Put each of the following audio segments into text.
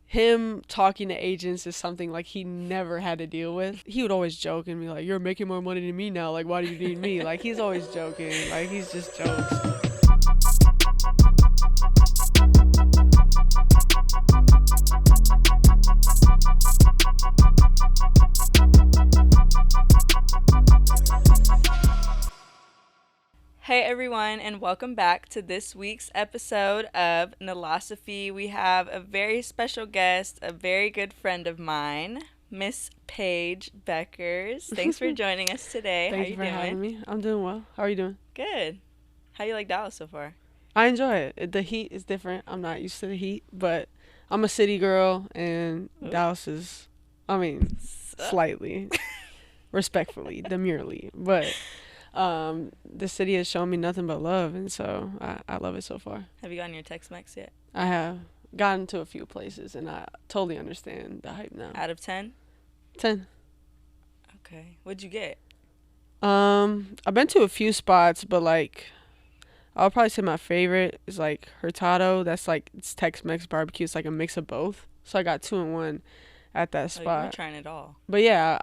him talking to agents is something like he never had to deal with. He would always joke and be like, "You're making more money than me now. Like, why do you need me?" Like, he's always joking. Like, he's just jokes. Hey everyone, and welcome back to this week's episode of NILOSOPHY. We have a very special guest, a very good friend of mine, Miss Paige Bueckers. Thanks for joining us today. Thank How you for doing? having me. I'm doing well. How are you doing? Good. How you like Dallas so far? I enjoy it. The heat is different. I'm not used to the heat, but I'm a city girl, and Ooh. Dallas is, slightly, respectfully, demurely, but the city has shown me nothing but love, and so I love it so far. Have you gotten your Tex-Mex yet? I have gotten to a few places, and I totally understand the hype now. Out of 10? 10. Okay. What'd you get? I've been to a few spots, but like, I'll probably say my favorite is like Hurtado. That's like, it's Tex-Mex barbecue. It's like a mix of both. So I got 2 in 1 at that spot. You're trying it all. But yeah,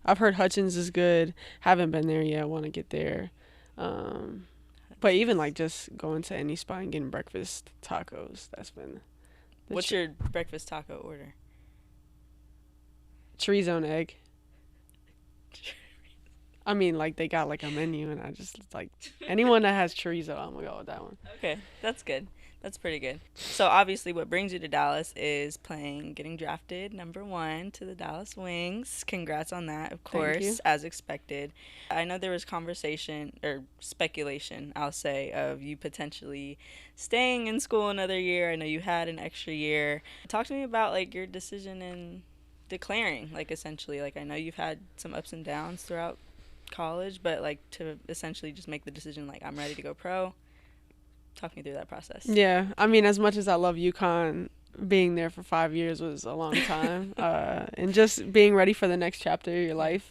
I've heard Hutchins is good. Haven't been there yet. Want to get there. But even like just going to any spot and getting breakfast tacos. That's been. What's your breakfast taco order? Chorizo and egg. I mean, like, they got like a menu, and I just like anyone that has chorizo, I'm gonna go with that one. Okay, that's good. That's pretty good. So obviously what brings you to Dallas is getting drafted #1 to the Dallas Wings. Congrats on that, of course, as expected. I know there was conversation or speculation, I'll say, of you potentially staying in school another year. I know you had an extra year. Talk to me about like your decision in declaring, like essentially, like I know you've had some ups and downs throughout college, but like to essentially just make the decision like I'm ready to go pro. Talk me through that process. Yeah, I mean, as much as I love UConn, being there for 5 years was a long time. And just being ready for the next chapter of your life.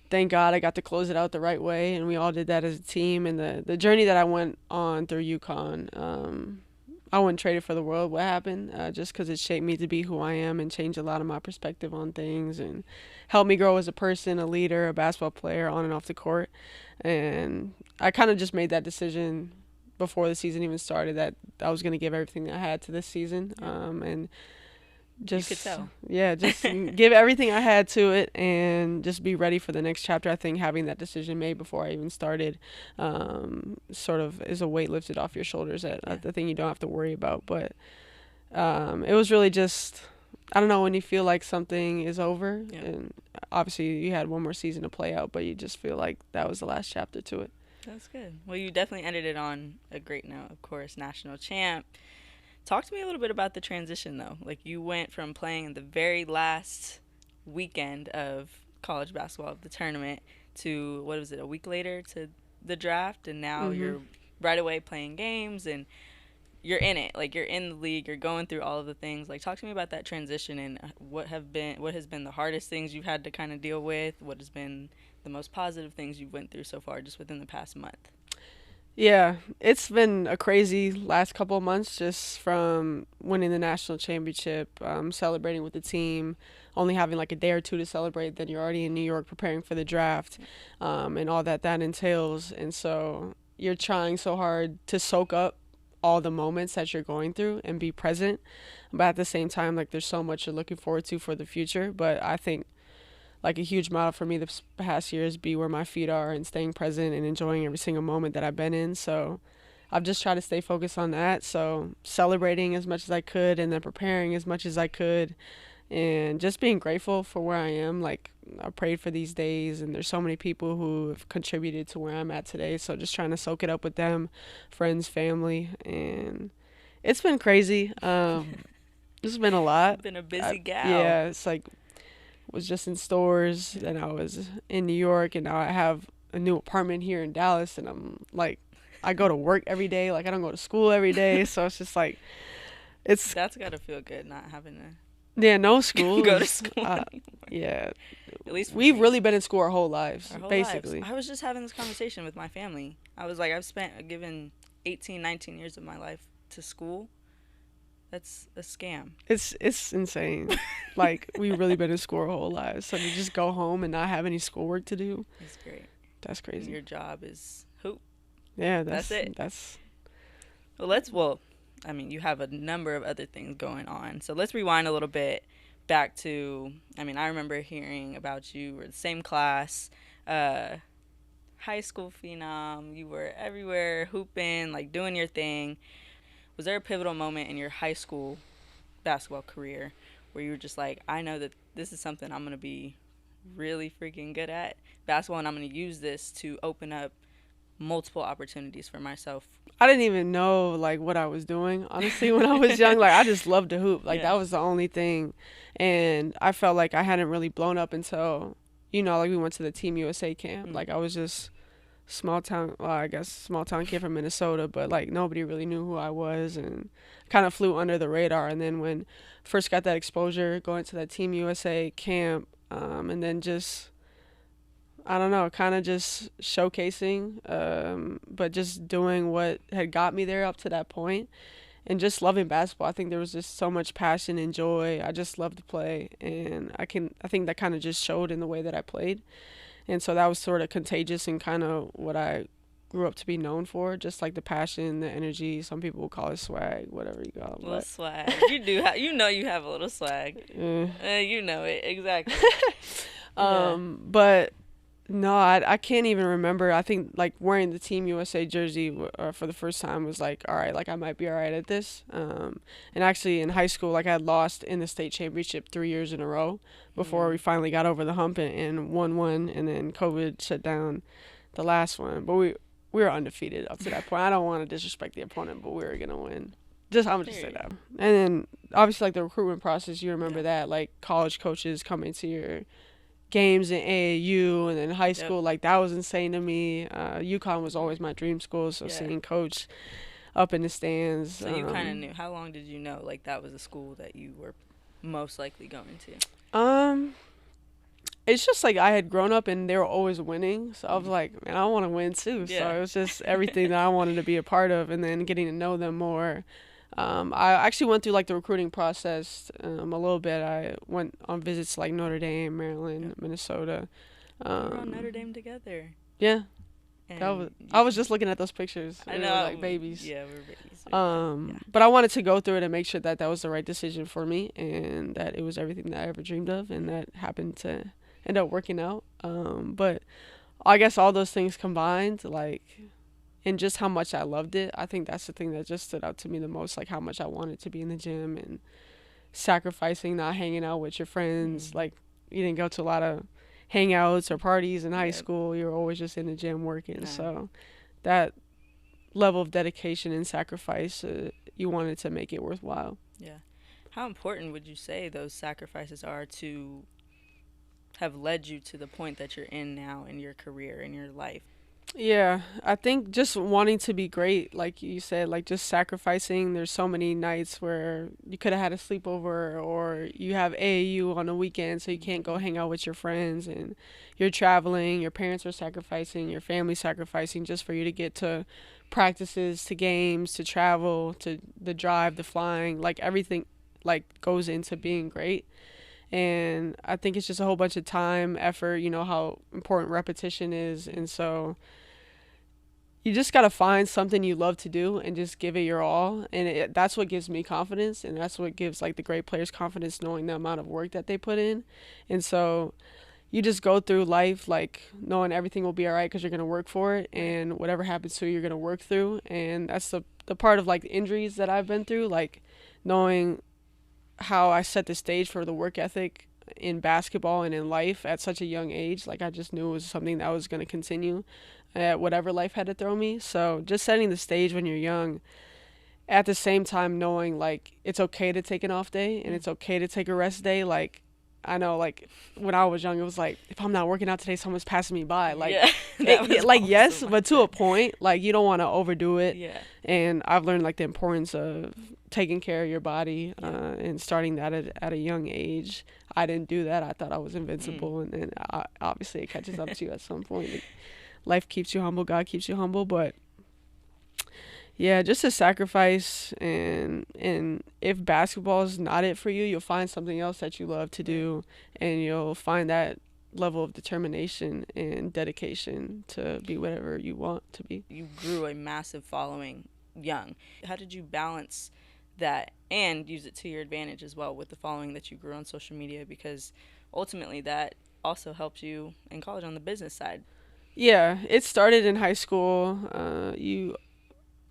Thank God I got to close it out the right way, and we all did that as a team. And the journey that I went on through UConn, I wouldn't trade it for the world what happened, just because it shaped me to be who I am and changed a lot of my perspective on things and helped me grow as a person, a leader, a basketball player on and off the court. And I kind of just made that decision before the season even started that I was going to give everything I had to this season. And just, you could tell. Yeah, just give everything I had to it and just be ready for the next chapter. I think having that decision made before I even started sort of is a weight lifted off your shoulders, the thing you don't have to worry about. But it was really just, I don't know, when you feel like something is over, and obviously you had one more season to play out, but you just feel like that was the last chapter to it. That's good. Well, you definitely ended it on a great note, of course, national champ. Talk to me a little bit about the transition, though. Like, you went from playing in the very last weekend of college basketball, of the tournament, to, what was it, a week later to the draft, and now you're right away playing games, and you're in it. Like, you're in the league, you're going through all of the things. Like, talk to me about that transition and what has been the hardest things you've had to kind of deal with, what has been the most positive things you've went through so far just within the past month. Yeah, it's been a crazy last couple of months, just from winning the national championship, celebrating with the team, only having like a day or two to celebrate, then you're already in New York preparing for the draft, and all that entails. And so you're trying so hard to soak up all the moments that you're going through and be present, but at the same time, like, there's so much you're looking forward to for the future. But I think like a huge model for me this past year is be where my feet are and staying present and enjoying every single moment that I've been in. So I've just tried to stay focused on that. So celebrating as much as I could, and then preparing as much as I could, and just being grateful for where I am. Like, I prayed for these days, and there's so many people who have contributed to where I'm at today. So just trying to soak it up with them, friends, family, and it's been crazy. It's been a lot. You've been a busy gal. Yeah, it's like, was just in stores, and I was in New York, and now I have a new apartment here in Dallas, and I'm like, I go to work every day, like I don't go to school every day, so it's just like, that's gotta feel good not having to no school go to school yeah, at least we've really been in school our whole lives, basically. I was just having this conversation with my family. I was like, I've spent a given 18-19 years of my life to school, That's a scam. It's insane. Like, we really been in school our whole lives, so to just go home and not have any schoolwork to do, It's great. that's crazy. And your job is hoop. Yeah, That's it. Well, I mean, you have a number of other things going on. So let's rewind a little bit back to, I mean, I remember hearing about you were the same class, high school phenom. You were everywhere, hooping, like doing your thing. Was there a pivotal moment in your high school basketball career where you were just like, I know that this is something I'm going to be really freaking good at basketball, and I'm going to use this to open up multiple opportunities for myself? I didn't even know like what I was doing, honestly, when I was young. Like, I just loved to hoop. Like, that was the only thing. And I felt like I hadn't really blown up until, like, we went to the Team USA camp. Like, I was just small town kid from Minnesota, but like nobody really knew who I was, and kind of flew under the radar. And then when first got that exposure going to that Team USA camp, and then just, I don't know, kind of just showcasing, but just doing what had got me there up to that point, and just loving basketball. I think there was just so much passion and joy. I just loved to play, and I think that kind of just showed in the way that I played. And so that was sort of contagious and kind of what I grew up to be known for, just like the passion, the energy. Some people will call it swag, whatever you call it. A little swag. You do you have a little swag. You know it, exactly. But no, I can't even remember. I think like wearing the Team USA jersey for the first time was like, all right, like I might be all right at this. And actually in high school, like I had lost in the state championship 3 years in a row before we finally got over the hump and won one, and then COVID shut down the last one. But we were undefeated up to that point. I don't want to disrespect the opponent, but we were gonna win. Just I'm gonna just say that. And then obviously like the recruitment process, you remember that, like college coaches coming to your games in AAU, and then high school, like that was insane to me. UConn was always my dream school, so seeing Coach up in the stands. So you kind of knew. How long did you know like that was a school that you were most likely going to? It's just like I had grown up and they were always winning, so I was like, man, I want to win too. So it was just everything that I wanted to be a part of, and then getting to know them more. I actually went through like the recruiting process a little bit. I went on visits to like Notre Dame, Maryland, Minnesota. We were on Notre Dame together. Yeah. I was just looking at those pictures. I know. We were like babies. Yeah, we were babies. But I wanted to go through it and make sure that that was the right decision for me, and that it was everything that I ever dreamed of, and that happened to end up working out. But I guess all those things combined, like, and just how much I loved it, I think that's the thing that just stood out to me the most, like how much I wanted to be in the gym and sacrificing not hanging out with your friends. Like, you didn't go to a lot of hangouts or parties in high school. You were always just in the gym working. So that level of dedication and sacrifice, you wanted to make it worthwhile. Yeah. How important would you say those sacrifices are to have led you to the point that you're in now in your career, in your life? Yeah, I think just wanting to be great, like you said, like just sacrificing. There's so many nights where you could have had a sleepover, or you have AAU on the weekend, so you can't go hang out with your friends, and you're traveling, your parents are sacrificing, your family's sacrificing just for you to get to practices, to games, to travel, to the drive, the flying, like everything like goes into being great. And I think it's just a whole bunch of time, effort, you know how important repetition is. And so you just got to find something you love to do and just give it your all. And that's what gives me confidence. And that's what gives like the great players confidence, knowing the amount of work that they put in. And so you just go through life like knowing everything will be all right because you're going to work for it. And whatever happens to you, you're going to work through. And that's the part of like the injuries that I've been through, like knowing how I set the stage for the work ethic in basketball and in life at such a young age. Like I just knew it was something that was going to continue at whatever life had to throw me. So just setting the stage when you're young, at the same time knowing like it's okay to take an off day and it's okay to take a rest day. Like I know like when I was young, it was like, if I'm not working out today, someone's passing me by. Like, yes, but to a point, like you don't want to overdo it. Yeah. And I've learned like the importance of taking care of your body and starting that at a young age. I didn't do that. I thought I was invincible, and then obviously it catches up to you at some point. Life keeps you humble. God keeps you humble. But Yeah, just a sacrifice, and if basketball is not it for you, you'll find something else that you love to do, and you'll find that level of determination and dedication to be whatever you want to be. You grew a massive following young. How did you balance that and use it to your advantage as well with the following that you grew on social media? Because ultimately that also helped you in college on the business side. Yeah, it started in high school.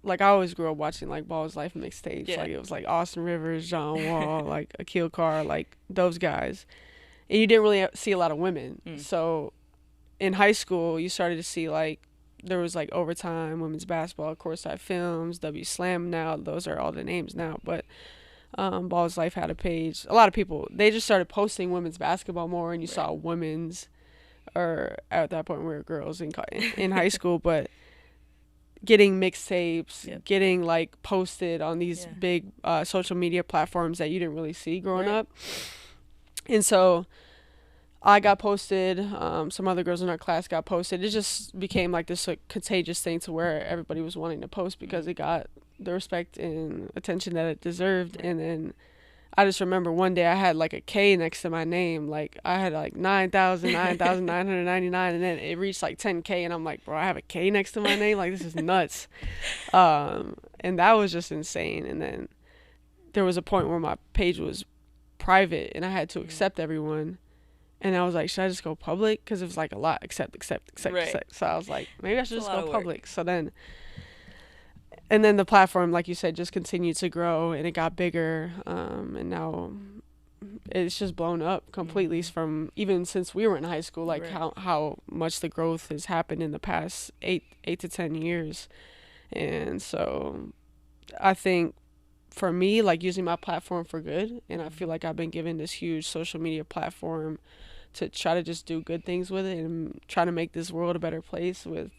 I always grew up watching like Ball's Life mixtapes. Yeah. Like it was like Austin Rivers, John Wall, like Akil Carr, like those guys. And you didn't really see a lot of women. So in high school, you started to see like there was like Overtime, women's basketball, Courtside Films, W Slam now. Those are all the names now. But Ball's Life had a page. A lot of people, they just started posting women's basketball more, and you saw women's, or at that point we were girls in high school, but getting mixtapes, getting like posted on these big social media platforms that you didn't really see growing up. And so I got posted, some other girls in our class got posted. It just became like this like contagious thing to where everybody was wanting to post because it got the respect and attention that it deserved. And then I just remember one day I had like a K next to my name. Like I had like 9,999, and then it reached like 10K, and I'm like, bro, I have a K next to my name? Like, this is nuts. And that was just insane. And then there was a point where my page was private and I had to accept everyone. And I was like, should I just go public? Because it was like a lot, accept. So I was like, maybe I should just go public. So then, and then the platform, like you said, just continued to grow, and it got bigger. And now it's just blown up completely from even since we were in high school, like how much the growth has happened in the past 8 to 10 years. And so I think for me, like using my platform for good, and I feel like I've been given this huge social media platform to try to just do good things with it and try to make this world a better place with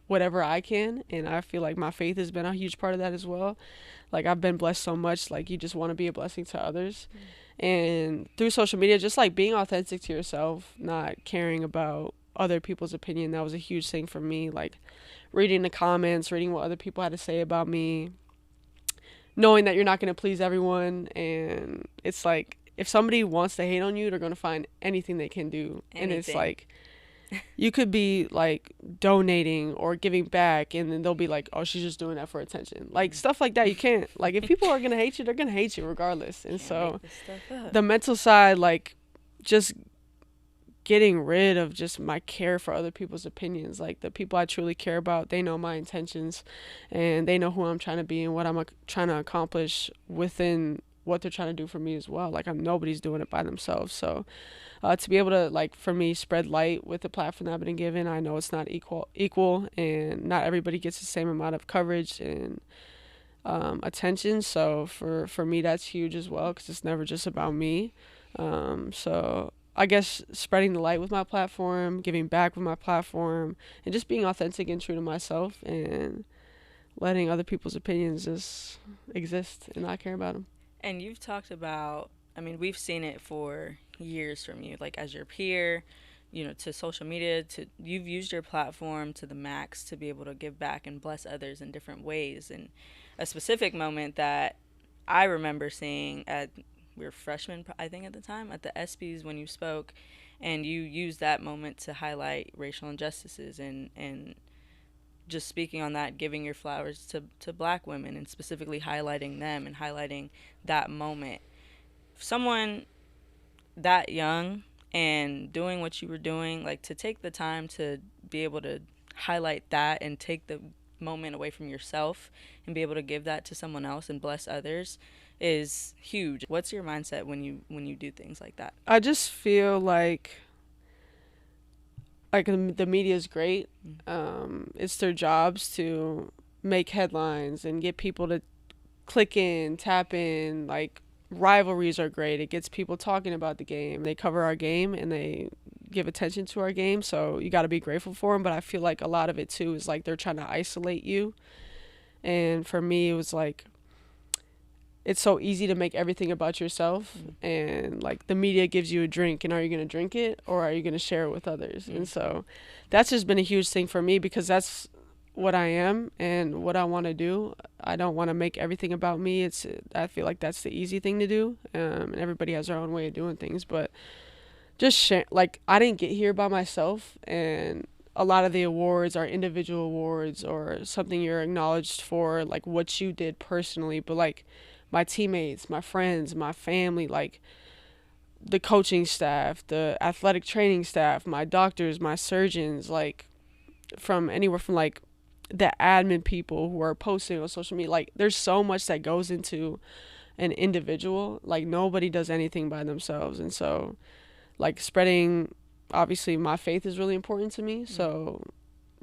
whatever I can. And I feel like my faith has been a huge part of that as well. Like I've been blessed so much, like you just want to be a blessing to others. And through social media, just like being authentic to yourself, not caring about other people's opinion, that was a huge thing for me. Like reading the comments, reading what other people had to say about me, knowing that you're not going to please everyone. And it's like, if somebody wants to hate on you, they're going to find anything they can do. And it's like, you could be like donating or giving back, and then they'll be like, oh, she's just doing that for attention. Like stuff like that. You can't, like, if people are going to hate you, they're going to hate you regardless. And so the mental side, like just getting rid of just my care for other people's opinions. Like the people I truly care about, they know my intentions, and they know who I'm trying to be and what I'm trying to accomplish within what they're trying to do for me as well. Like nobody's doing it by themselves. So to be able to, like, for me, spread light with the platform that I've been given, I know it's not equal, and not everybody gets the same amount of coverage and attention. So for me, that's huge as well, because it's never just about me. So I guess spreading the light with my platform, giving back with my platform, and just being authentic and true to myself, and letting other people's opinions just exist and not care about them. And you've talked about, I mean, we've seen it for years from you, like as your peer, you know, to social media, to you've used your platform to the max to be able to give back and bless others in different ways. And a specific moment that I remember seeing we were freshmen, I think at the time, at the ESPYs when you spoke, and you used that moment to highlight racial injustices and just speaking on that, giving your flowers to Black women and specifically highlighting them and highlighting that moment. Someone that young and doing what you were doing, like to take the time to be able to highlight that and take the moment away from yourself and be able to give that to someone else and bless others is huge. What's your mindset when you do things like that? I just feel like the media is great. It's their jobs to make headlines and get people to click in, tap in. Like rivalries are great. It gets people talking about the game. They cover our game and they give attention to our game. So you got to be grateful for them. But I feel like a lot of it too is like they're trying to isolate you. And for me, it was like, it's so easy to make everything about yourself. And like the media gives you a drink, and are you going to drink it or are you going to share it with others? And so that's just been a huge thing for me, because that's what I am and what I want to do. I don't want to make everything about me. I feel like that's the easy thing to do. And everybody has their own way of doing things, but just share, like, I didn't get here by myself, and a lot of the awards are individual awards or something you're acknowledged for, like what you did personally, but like my teammates, my friends, my family, like the coaching staff, the athletic training staff, my doctors, my surgeons, like from anywhere from like the admin people who are posting on social media. Like there's so much that goes into an individual. Like nobody does anything by themselves. And so like spreading, obviously my faith is really important to me. So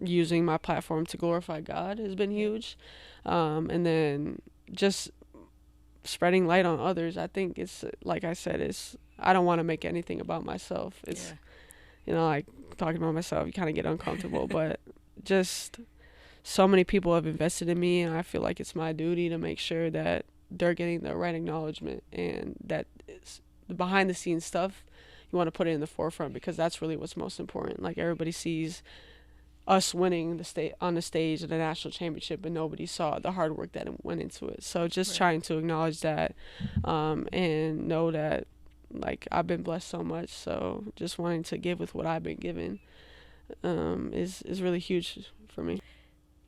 using my platform to glorify God has been huge. And then just spreading light on others. I think it's, like I said, I don't want to make anything about myself. It's, like talking about myself, you kind of get uncomfortable, but just so many people have invested in me, and I feel like it's my duty to make sure that they're getting the right acknowledgement, and that the behind the scenes stuff, you want to put it in the forefront, because that's really what's most important. Like everybody sees us winning on the stage of the national championship, but nobody saw the hard work that went into it. So just trying to acknowledge that, and know that like I've been blessed so much. So just wanting to give with what I've been given is really huge for me.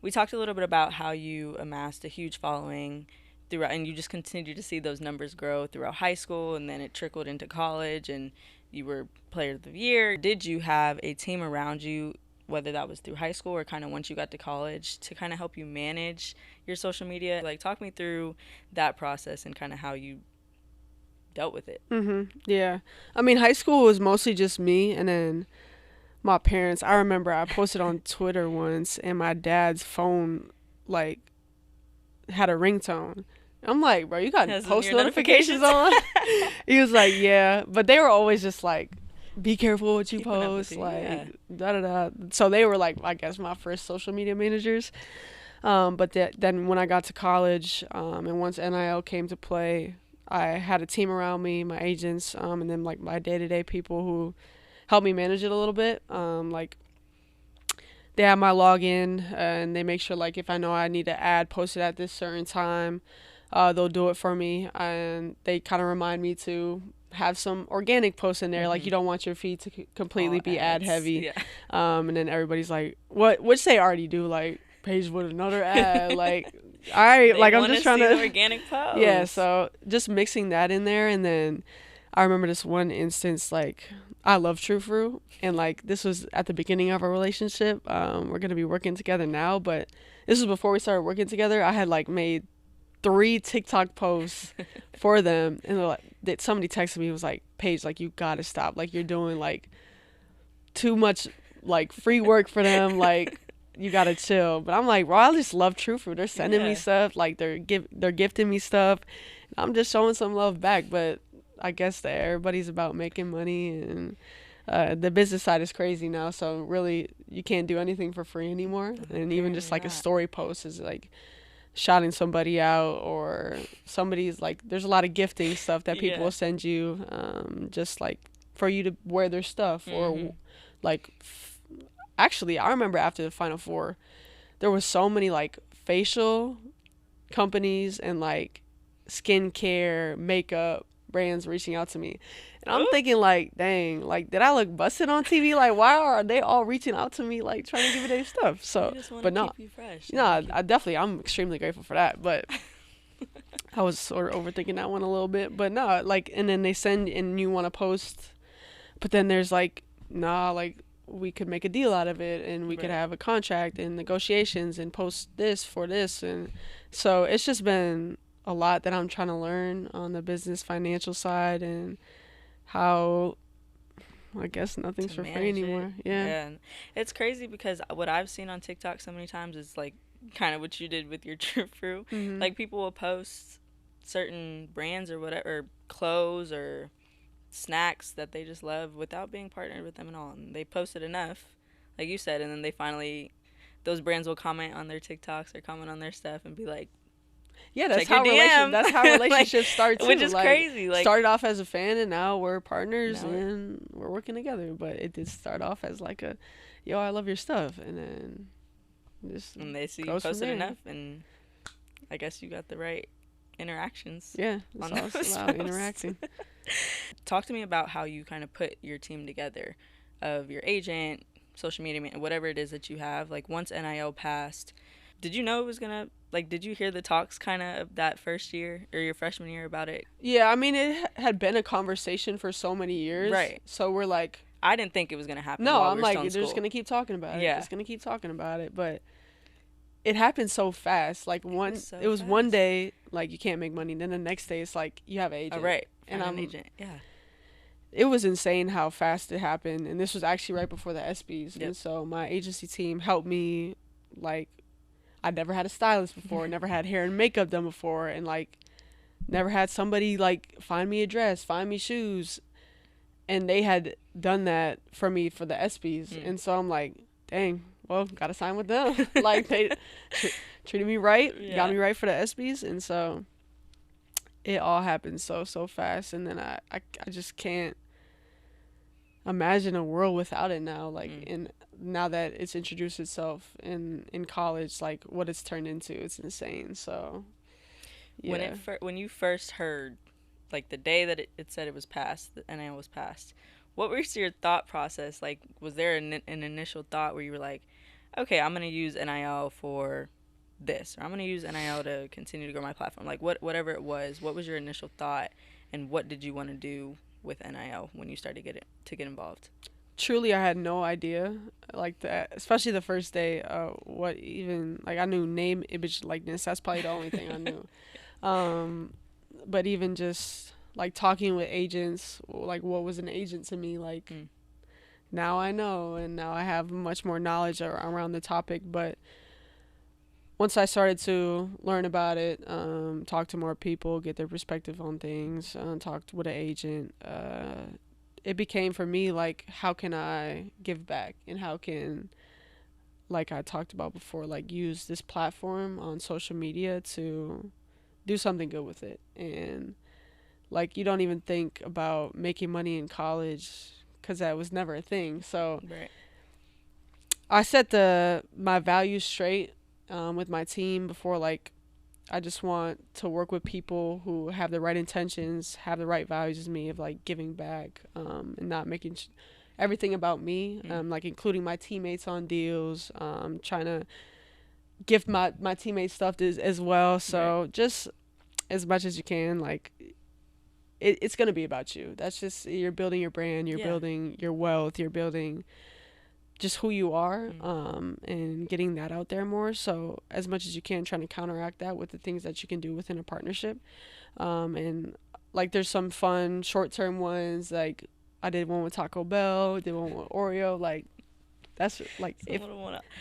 We talked a little bit about how you amassed a huge following throughout, and you just continue to see those numbers grow throughout high school, and then it trickled into college, and you were Player of the Year. Did you have a team around you, whether that was through high school or kind of once you got to college, to kind of help you manage your social media? Like, talk me through that process and kind of how you dealt with it. Yeah. I mean, high school was mostly just me, and then my parents. I remember I posted on Twitter once, and my dad's phone like had a ringtone. I'm like, bro, you got post notifications on? He was like, yeah, but they were always just like, be careful what you post, like da da da. So they were like, I guess, my first social media managers. But then when I got to college, and once NIL came to play, I had a team around me, my agents, and then like my day-to-day people who help me manage it a little bit. Like they have my login, and they make sure like if I know I need to post it at this certain time, they'll do it for me, and they kind of remind me to have some organic posts in there. Like you don't want your feed to completely be ad heavy. And then everybody's like, which they already do, like Paige with another ad, like I'm just trying to organic post. Yeah, so just mixing that in there. And then I remember this one instance, like I love True Fruit, and like this was at the beginning of our relationship. We're gonna be working together now, but this was before we started working together. I had like made 3 TikTok posts for them, and like somebody texted me, was like, Paige, like you gotta stop, like you're doing like too much like free work for them, like you gotta chill. But I'm like, bro, I just love True Fruit. They're sending me stuff, like they're gifting me stuff. I'm just showing some love back. But I guess that everybody's about making money, and the business side is crazy now. So really, you can't do anything for free anymore. And even just like a story post is like shouting somebody out, or somebody's like, there's a lot of gifting stuff that people will send you, just like for you to wear their stuff, or like actually I remember after the Final Four there was so many like facial companies and like skincare makeup brands reaching out to me, and I'm thinking like, dang, like did I look busted on TV? Like why are they all reaching out to me, like trying to give me their stuff? So but no, keep you fresh. I'm extremely grateful for that, but I was sort of overthinking that one a little bit. But no, like, and then they send and you want to post, but then there's like, nah, like we could make a deal out of it, and we could have a contract and negotiations and post this for this. And so it's just been a lot that I'm trying to learn on the business financial side, and how I guess nothing's for free anymore. Yeah. It's crazy because what I've seen on TikTok so many times is like kind of what you did with your True Fruit. Like people will post certain brands or whatever, or clothes or snacks that they just love without being partnered with them at all, and they post it enough, like you said, and then they finally, those brands will comment on their TikToks or comment on their stuff and be like, that's how relationships like, start too. Which is like, crazy. Like, started off as a fan, and now we're partners, and we're working together. But it did start off as like a, yo, I love your stuff, and then And they see you posted enough, and I guess you got the right interactions. Yeah, it's all interacting. Talk to me about how you kind of put your team together, of your agent, social media, whatever it is that you have. Like, once NIL passed, did you know it was gonna, like, did you hear the talks kind of that first year or your freshman year about it? Yeah, I mean, it had been a conversation for so many years. Right. So we're like, I didn't think it was gonna happen. No, while I'm we were like, still in they're just school. gonna keep talking about it. Yeah. Just gonna keep talking about it. But it happened so fast. Like, it was fast. one day, like, you can't make money. Then the next day, it's like, you have an agent. Oh, right. And I'm an agent. Yeah. It was insane how fast it happened. And this was actually right before the ESPYs. Yep. And so my agency team helped me. Like, I'd never had a stylist before, never had hair and makeup done before, and, like, never had somebody, like, find me a dress, find me shoes. And they had done that for me for the ESPYs. And so I'm like, dang, well, gotta sign with them. Like, they treated me right, got me right for the ESPYs. And so it all happened so fast. And then I just can't imagine a world without it now. Like, now that it's introduced itself in college, like, what it's turned into, it's insane. So yeah. When you first heard, like, the day that it said it was passed, the NIL was passed, what was your thought process? Like, was there an initial thought where you were like, okay, I'm going to use NIL for this, or I'm going to use NIL to continue to grow my platform? Like, whatever it was, what was your initial thought, and what did you want to do with NIL when you started to get involved? Truly, I had no idea, like, that, especially the first day, what even, like, I knew name, image, likeness. That's probably the only thing I knew. But even just, like, talking with agents, like, what was an agent to me? Like, now I know, and now I have much more knowledge around the topic. But once I started to learn about it, talk to more people, get their perspective on things, talk with an agent, it became for me, like, how can I give back, and how can, like I talked about before, like, use this platform on social media to do something good with it. And, like, you don't even think about making money in college because that was never a thing. So right. I set my values straight with my team before. Like, I just want to work with people who have the right intentions, have the right values as me, of, like, giving back, and not making everything about me, like, including my teammates on deals, trying to gift my teammates stuff as well. So just as much as you can, like, it's going to be about you. That's just, you're building your brand, you're building your wealth, you're building just who you are, and getting that out there more. So as much as you can, trying to counteract that with the things that you can do within a partnership. And, like, there's some fun short-term ones. Like, I did one with Taco Bell, did one with Oreo. Like, that's, like, if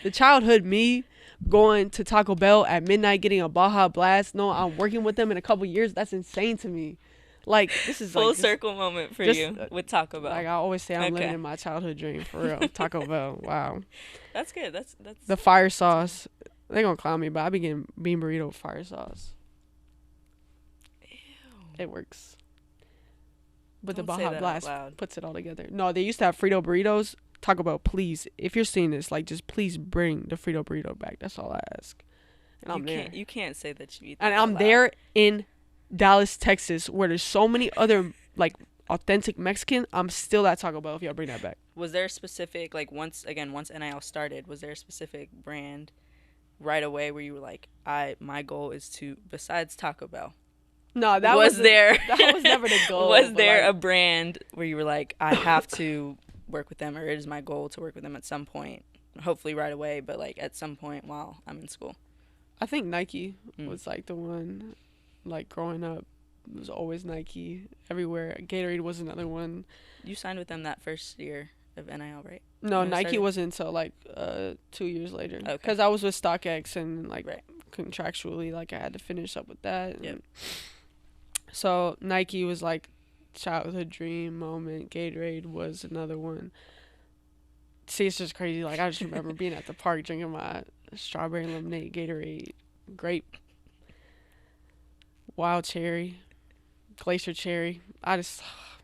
the childhood me going to Taco Bell at midnight, getting a Baja Blast, no, I'm working with them in a couple years, that's insane to me. Like, this is full circle moment for you with Taco Bell. Like, I always say, I'm living in my childhood dream, for real. Taco Bell, wow. That's good. That's the fire sauce. They're gonna clown me, but I be getting bean burrito with fire sauce. Ew. It works. But Don't the say Baja that Blast out loud. puts it all together. No, they used to have Frito burritos. Taco Bell, please, if you're seeing this, like, just please bring the Frito burrito back. That's all I ask. And I'm there. You can't say that you eat that. And I'm there in Dallas, Texas, where there's so many other, like, authentic Mexican. I'm still at Taco Bell if y'all bring that back. Was there a specific, like, once NIL started, was there a specific brand right away where you were like, my goal is to, besides Taco Bell? No, that was never the goal. Was there, like, a brand where you were like, I have to work with them, or it is my goal to work with them at some point, hopefully right away, but, like, at some point while I'm in school? I think Nike was, like, the one. Like, growing up, it was always Nike everywhere. Gatorade was another one. You signed with them that first year of NIL, right? No, Nike wasn't until, like, 2 years later. Okay. Because I was with StockX, and, like, contractually, like, I had to finish up with that. Yep. So Nike was, like, childhood dream moment. Gatorade was another one. See, it's just crazy. Like, I just remember being at the park drinking my strawberry lemonade, Gatorade, grape, wild cherry, glacier cherry.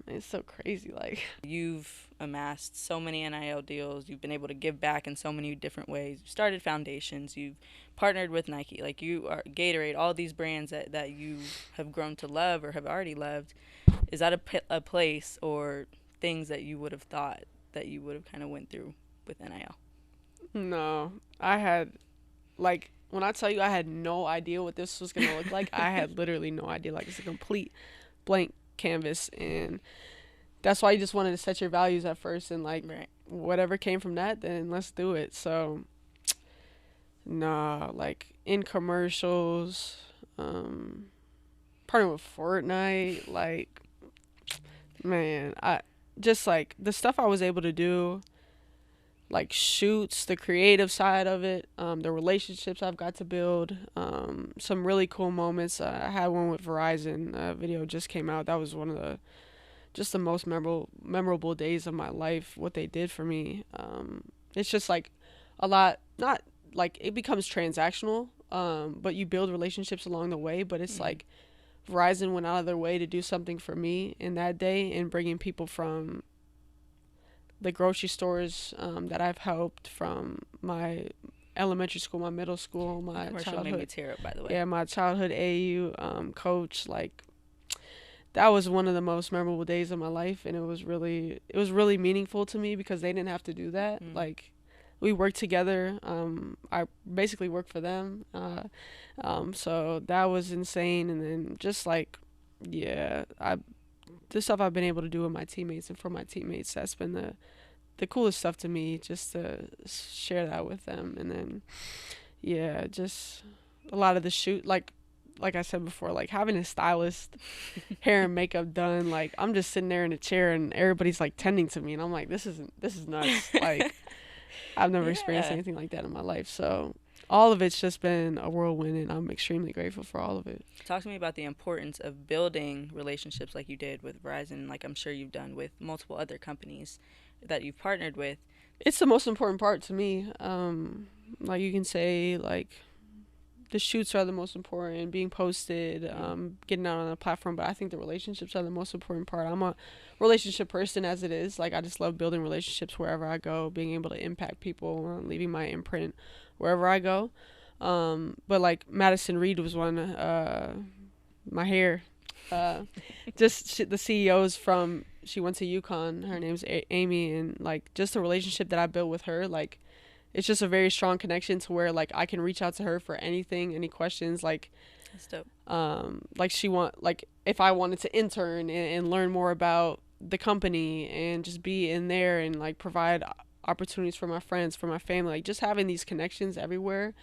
It's so crazy. Like, you've amassed so many NIL deals. You've been able to give back in so many different ways. You've started foundations. You've partnered with Nike. Like, you are Gatorade, all these brands that you have grown to love or have already loved. Is that a place or things that you would have thought that you would have kind of went through with NIL? no, I had, like, when I tell you I had no idea what this was going to look like, I had literally no idea. Like, it's a complete blank canvas, and that's why you just wanted to set your values at first, and like, Right. whatever came from that, then let's do it. So, nah, like, in commercials, partnering with Fortnite, like, man, I just, like, the stuff I was able to do, like, shoots, the creative side of it, the relationships I've got to build, some really cool moments. I had one with Verizon. A video just came out. That was one of the most memorable days of my life. What they did for me. It's just like a lot. Not like it becomes transactional, but you build relationships along the way. But it's like Verizon went out of their way to do something for me in that day, and bringing people from the grocery stores that I've helped, from my elementary school, my middle school, my childhood. Made me tear up, by the way. Yeah, my childhood AU coach. Like, that was one of the most memorable days of my life, and it was really meaningful to me because they didn't have to do that. Like, we worked together. I basically worked for them. So that was insane. And then just like, yeah, the stuff I've been able to do with my teammates and for my teammates, that's been the coolest stuff to me, just to share that with them. And then, yeah, just a lot of the shoot, like I said before, like having a stylist, hair and makeup done, like I'm just sitting there in a chair and everybody's like tending to me, and I'm like, this is nuts. Like, I've never experienced anything like that in my life. So all of it's just been a whirlwind, and I'm extremely grateful for all of it. Talk to me about the importance of building relationships like you did with Verizon, like I'm sure you've done with multiple other companies that you've partnered with. It's the most important part to me. Like, you can say, like, the shoots are the most important, being posted, getting out on a platform, but I think the relationships are the most important part. I'm a relationship person as it is. Like, I just love building relationships wherever I go, being able to impact people, leaving my imprint wherever I go. But like Madison Reed was one, my hair, just the CEOs from, she went to UConn, her name's Amy, and like just the relationship that I built with her, like, it's just a very strong connection to where like I can reach out to her for anything, any questions. Like, that's dope. Like if I wanted to intern and learn more about the company and just be in there and like provide opportunities for my friends, for my family, like just having these connections everywhere.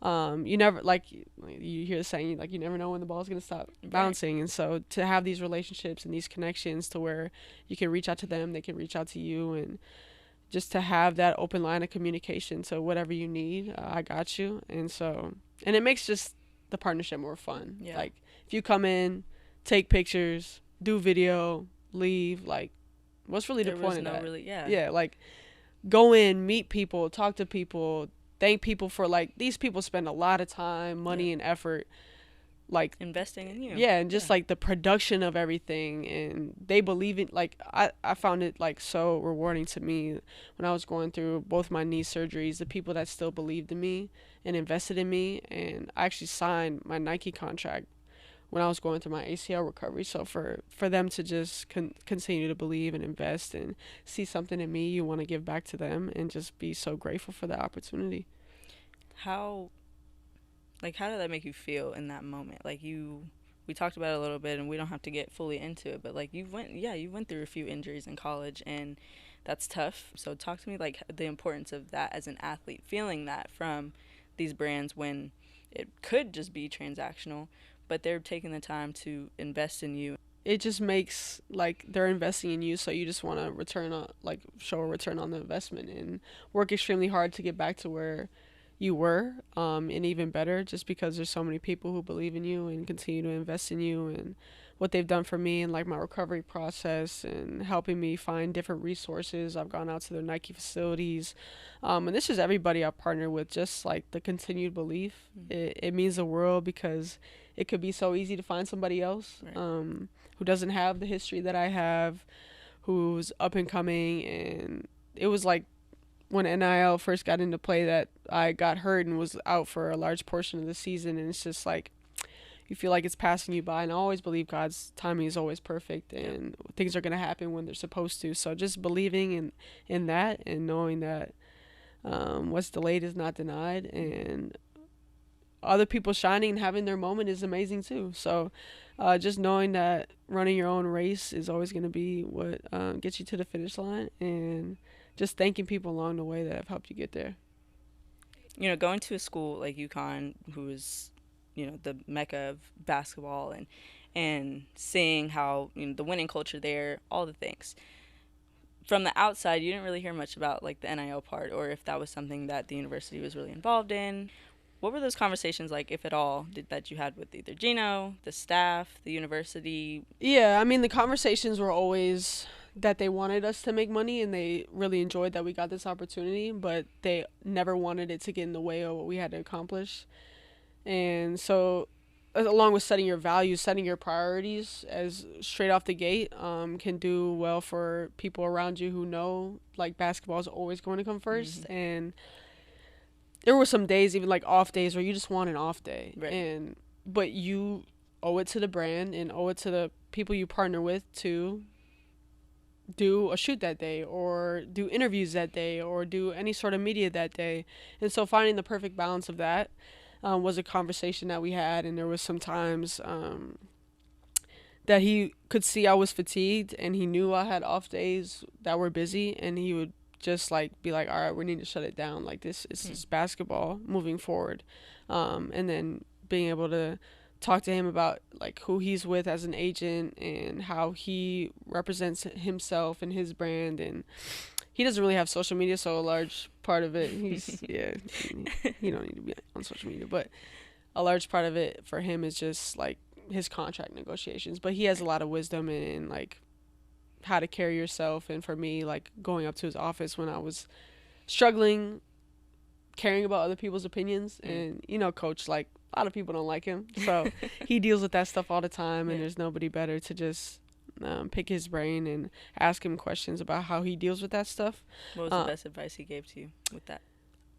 You never, like, you hear the saying, like, you never know when the ball's going to stop bouncing. And so to have these relationships and these connections to where you can reach out to them, they can reach out to you, and just to have that open line of communication. So whatever you need, I got you. And so, and it makes just the partnership more fun. Yeah. Like, if you come in, take pictures, do video, leave, like, what's really the point of that? Yeah, like, go in, meet people, talk to people, thank people for, like, these people spend a lot of time, money, and effort, like, investing in you. Yeah, and just like the production of everything, and they believe in, like, I found it like so rewarding to me when I was going through both my knee surgeries, the people that still believed in me and invested in me. And I actually signed my Nike contract when I was going through my ACL recovery. So for them to just continue to believe and invest and see something in me, you want to give back to them and just be so grateful for that opportunity. How did that make you feel in that moment? Like, we talked about it a little bit, and we don't have to get fully into it, but like you went through a few injuries in college, and that's tough. So talk to me, like, the importance of that as an athlete, feeling that from these brands when it could just be transactional, but they're taking the time to invest in you. It just makes, like, they're investing in you, so you just want to show a return on the investment and work extremely hard to get back to where you were, and even better, just because there's so many people who believe in you and continue to invest in you, and what they've done for me and like my recovery process and helping me find different resources. I've gone out to their Nike facilities, and this is everybody I've partnered with, just like the continued belief. It means the world, because it could be so easy to find somebody else. Right. who doesn't have the history that I have, who's up and coming. And it was like when NIL first got into play that I got hurt and was out for a large portion of the season. And it's just like, you feel like it's passing you by. And I always believe God's timing is always perfect, and things are going to happen when they're supposed to. So just believing in that, and knowing that what's delayed is not denied, and other people shining and having their moment is amazing too. So just knowing that running your own race is always going to be what gets you to the finish line, and just thanking people along the way that have helped you get there. You know, going to a school like UConn, who is, you know, the mecca of basketball, and seeing how, you know, the winning culture there, all the things. From the outside, you didn't really hear much about like the NIL part, or if that was something that the university was really involved in. What were those conversations like, if at all, that you had with either Geno, the staff, the university? Yeah, I mean, the conversations were always that they wanted us to make money, and they really enjoyed that we got this opportunity, but they never wanted it to get in the way of what we had to accomplish. And so, along with setting your values, setting your priorities as straight off the gate, can do well for people around you who know like basketball is always going to come first. Mm-hmm. And there were some days, even like off days, where you just want an off day, right. But you owe it to the brand and owe it to the people you partner with to do a shoot that day, or do interviews that day, or do any sort of media that day. And so finding the perfect balance of that was a conversation that we had. And there was some times that he could see I was fatigued, and he knew I had off days that were busy, and he would just like be like, all right, we need to shut it down. Like, this is basketball moving forward. And then being able to talk to him about like who he's with as an agent and how he represents himself and his brand. And he doesn't really have social media, so a large part of it, he don't need to be on social media, but a large part of it for him is just like his contract negotiations. But he has a lot of wisdom in like how to carry yourself. And for me, like going up to his office when I was struggling, caring about other people's opinions, and you know, coach, like a lot of people don't like him, so he deals with that stuff all the time. And there's nobody better to just pick his brain and ask him questions about how he deals with that stuff. What was the best advice he gave to you with that?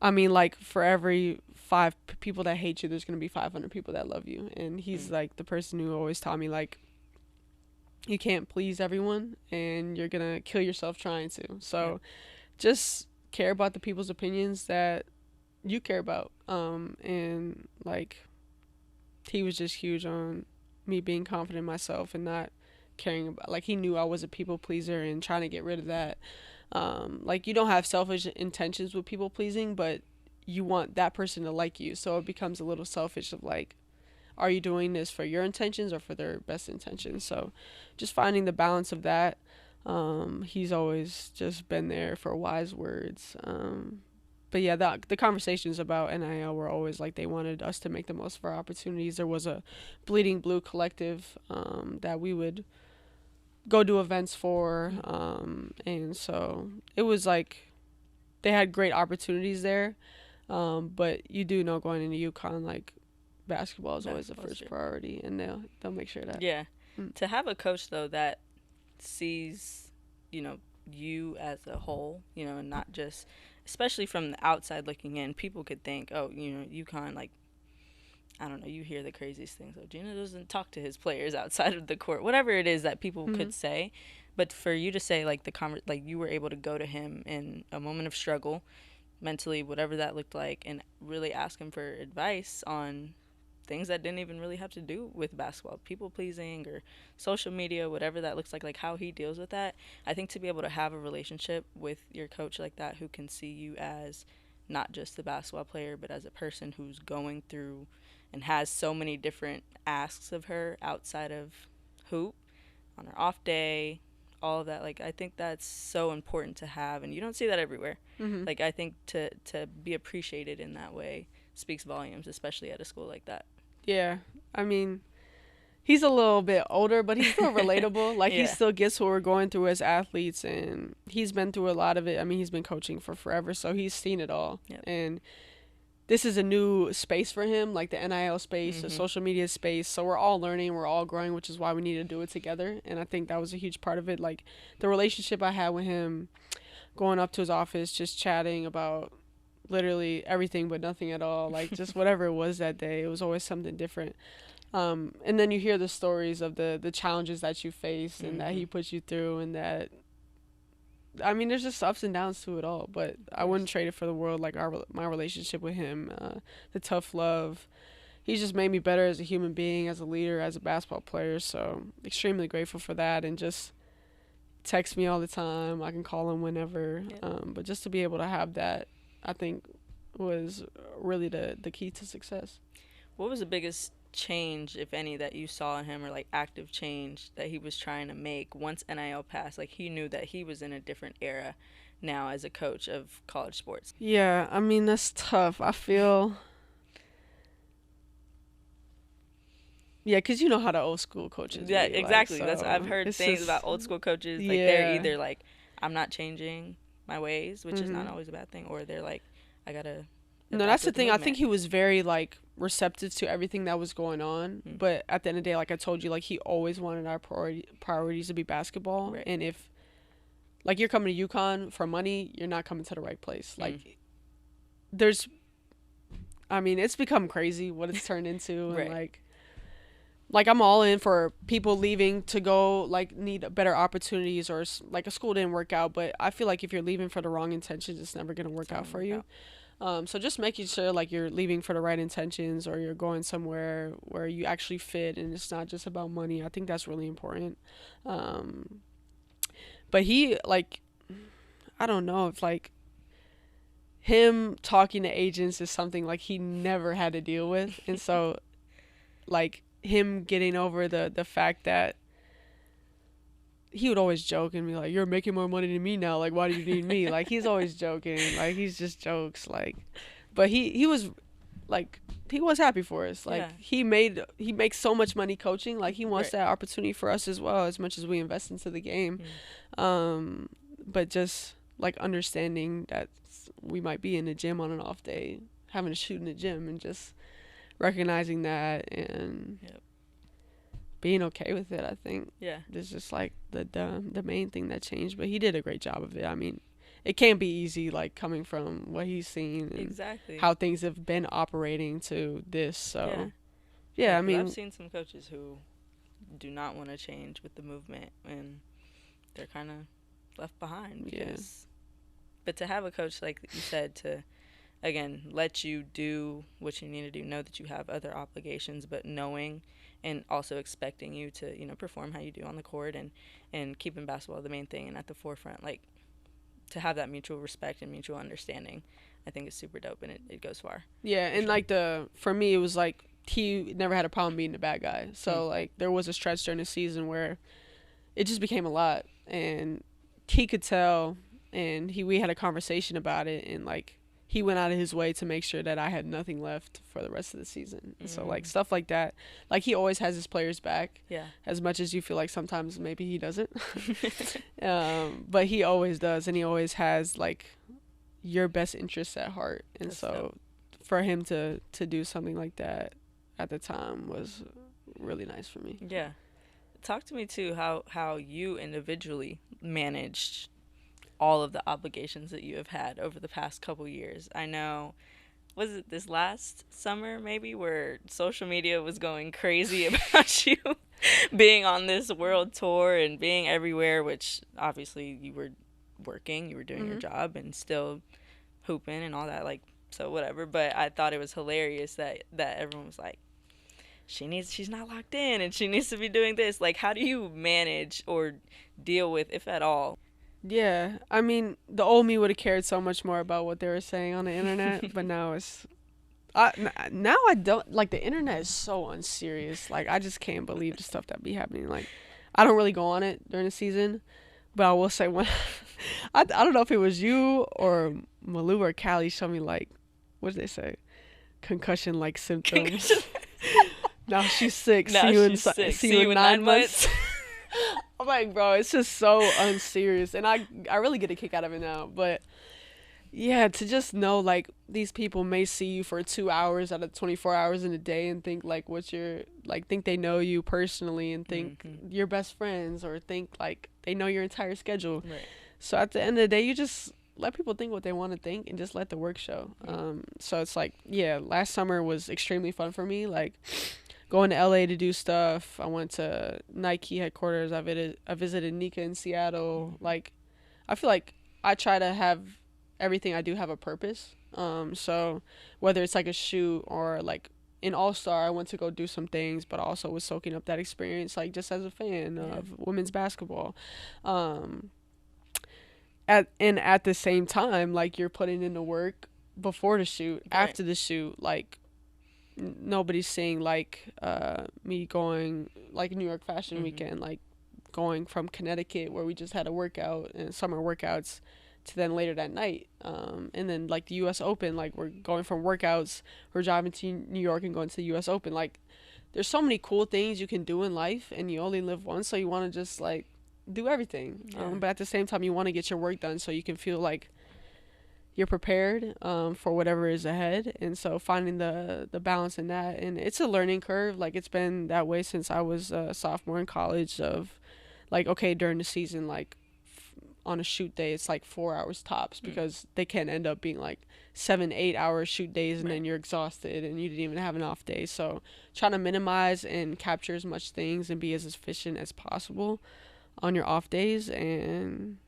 I mean, like, for every 5 people that hate you, there's going to be 500 people that love you. And he's like the person who always taught me, like, you can't please everyone, and you're going to kill yourself trying to. So just care about the people's opinions that you care about. And like, he was just huge on me being confident in myself and not caring about, like, he knew I was a people pleaser and trying to get rid of that. Like, you don't have selfish intentions with people pleasing, but you want that person to like you, so it becomes a little selfish of like, are you doing this for your intentions or for their best intentions? So just finding the balance of that. He's always just been there for wise words. But yeah, the conversations about NIL were always like, they wanted us to make the most of our opportunities. There was a Bleeding Blue collective that we would go do events for. And so it was like, they had great opportunities there. But you do know, going into UConn, like, basketball is always the first priority, and they'll make sure that. Yeah. To have a coach, though, that sees, you know, you as a whole, you know, and not just, especially from the outside looking in, people could think, oh, you know, UConn, like, I don't know, you hear the craziest things. Oh, Geno doesn't talk to his players outside of the court, whatever it is that people could say. But for you to say, like, like, you were able to go to him in a moment of struggle, mentally, whatever that looked like, and really ask him for advice on things that didn't even really have to do with basketball, people pleasing or social media, whatever that looks like how he deals with that. I think to be able to have a relationship with your coach like that, who can see you as not just the basketball player, but as a person who's going through and has so many different asks of her outside of hoop, on her off day, all of that. Like, I think that's so important to have, and you don't see that everywhere. Like, I think to be appreciated in that way speaks volumes, especially at a school like that. Yeah, I mean, he's a little bit older, but he's still relatable. Like, he still gets what we're going through as athletes, and he's been through a lot of it. I mean, he's been coaching for forever, so he's seen it all. And this is a new space for him, like the NIL space, the Mm-hmm. social media space. So we're all learning, we're all growing, which is why we need to do it together. And I think that was a huge part of it. Like the relationship I had with him, going up to his office, just chatting about literally everything but nothing at all. Like just whatever it was that day, it was always something different. And then you hear the stories of the challenges that you face and that he puts you through, and that, I mean, there's just ups and downs to it all, but I wouldn't trade it for the world. Like my relationship with him, the tough love, he's just made me better as a human being, as a leader, as a basketball player. So extremely grateful for that, and just text me all the time. I can call him whenever. But just to be able to have that, I think, was really the key to success. What was the biggest change, if any, that you saw in him, or like active change that he was trying to make once NIL passed? Like he knew that he was in a different era now as a coach of college sports. Yeah, I mean, that's tough. I feel, yeah, because you know how the old school coaches Yeah, be, exactly. like, That's, so I've heard it's things just, about old school coaches. Like yeah. they're either like, I'm not changing my ways, which is not Mhm. always a bad thing, or they're like, I gotta. No, that's the thing. I think he was very like receptive to everything that was going on, but at the end of the day, like I told you, like he always wanted our priorities to be basketball. Right. And if like you're coming to UConn for money, you're not coming to the right place. Like there's, I mean, it's become crazy what it's turned into. Right. And like I'm all in for people leaving to go like need better opportunities, or like a school didn't work out, but I feel like if you're leaving for the wrong intentions, it's never going to work out for you. So just making sure like you're leaving for the right intentions, or you're going somewhere where you actually fit and it's not just about money. I think that's really important. But he, like, I don't know if like him talking to agents is something like he never had to deal with. And so like him getting over the fact that he would always joke and be like, you're making more money than me now, like why do you need me? Like he's always joking, like he's just jokes, like, but he was like, he was happy for us. Like he makes so much money coaching, like he wants that opportunity for us as well, as much as we invest into the game. But just like understanding that we might be in the gym on an off day, having to shoot in the gym, and just recognizing that and being okay with it. I think it's just like the main thing that changed, but he did a great job of it. I mean, it can't be easy, like coming from what he's seen and how things have been operating to this. So I mean, I've seen some coaches who do not want to change with the movement, and they're kind of left behind because but to have a coach, like you said, to again let you do what you need to do, know that you have other obligations, but knowing and also expecting you to, you know, perform how you do on the court, and keeping basketball the main thing and at the forefront, like to have that mutual respect and mutual understanding, I think is super dope, and it goes far. Yeah, and sure. Like for me, it was like he never had a problem being the bad guy. So like there was a stretch during the season where it just became a lot, and he could tell, and we had a conversation about it, and like he went out of his way to make sure that I had nothing left for the rest of the season. So like stuff like that, like he always has his players back. As much as you feel like sometimes maybe he doesn't. But he always does, and he always has like your best interests at heart. And that's so dope. For him to do something like that at the time was really nice for me. Yeah. Talk to me too how you individually managed all of the obligations that you have had over the past couple years. I know, was it this last summer maybe, where social media was going crazy about you being on this world tour and being everywhere, which obviously you were working, you were doing your job and still hooping and all that, like, so whatever. But I thought it was hilarious that everyone was like, she's not locked in and she needs to be doing this. Like, how do you manage or deal with, if at all? Yeah, I mean, the old me would have cared so much more about what they were saying on the internet, but now now I don't, like, the internet is so unserious. Like, I just can't believe the stuff that be happening. Like, I don't really go on it during the season, but I will say, when I don't know if it was you or Malou or Callie showed me, like, what did they say? Concussion-like symptoms. Now she's sick. See you in 9 months. I'm like, bro, it's just so unserious, and I really get a kick out of it now. But Yeah, to just know like these people may see you for 2 hours out of 24 hours in a day and think like what's your like think they know you personally and think you're best friends or think like they know your entire schedule. Right. So at the end of the day, you just let people think what they want to think and just let the work show. So it's like, yeah, last summer was extremely fun for me. Like going to LA to do stuff. I went to Nike headquarters. I visited Nika in Seattle. Like I feel like I try to have everything I do have a purpose. So whether it's like a shoot or like in All Star, I went to go do some things, but also was soaking up that experience, like just as a fan of women's basketball. Um, at the same time, like you're putting in the work before the shoot, after the shoot, like nobody's seeing like me going like New York Fashion Weekend, like going from Connecticut where we just had a workout and summer workouts to then later that night. And then like the US Open, like we're going from workouts, we're driving to New York and going to the US Open. Like there's so many cool things you can do in life and you only live once, so you want to just like do everything. But at the same time you want to get your work done so you can feel like you're prepared for whatever is ahead. And so finding the balance in that, and it's a learning curve. Like it's been that way since I was a sophomore in college of like, okay, during the season, like on a shoot day it's like 4 hours tops because they can end up being like 7-8 hour shoot days and then you're exhausted and you didn't even have an off day. So trying to minimize and capture as much things and be as efficient as possible on your off days and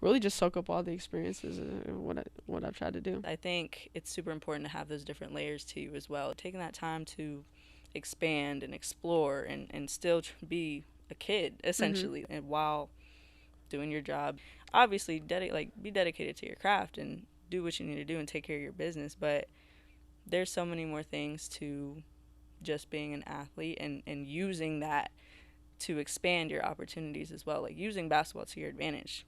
really just soak up all the experiences what I've tried to do. I think it's super important to have those different layers to you as well, taking that time to expand and explore and still be a kid essentially, and while doing your job, obviously be dedicated to your craft and do what you need to do and take care of your business. But there's so many more things to just being an athlete and using that to expand your opportunities as well, like using basketball to your advantage.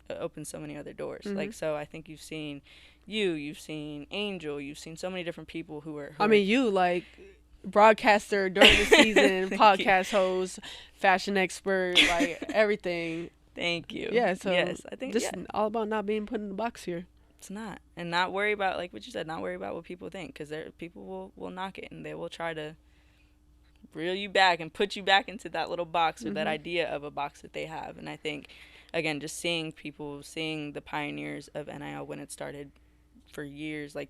It opens so many other doors. Like, so I think you've seen Angel, you've seen so many different people who are you like broadcaster during the season, podcast host, fashion expert, like everything. Thank you. Yeah, so yes, I think just all about not being put in the box here. It's not. And not worry about, like what you said, not worry about what people think, because people will knock it and they will try to reel you back and put you back into that little box or that idea of a box that they have. And I think, again, just seeing the pioneers of NIL when it started for years, like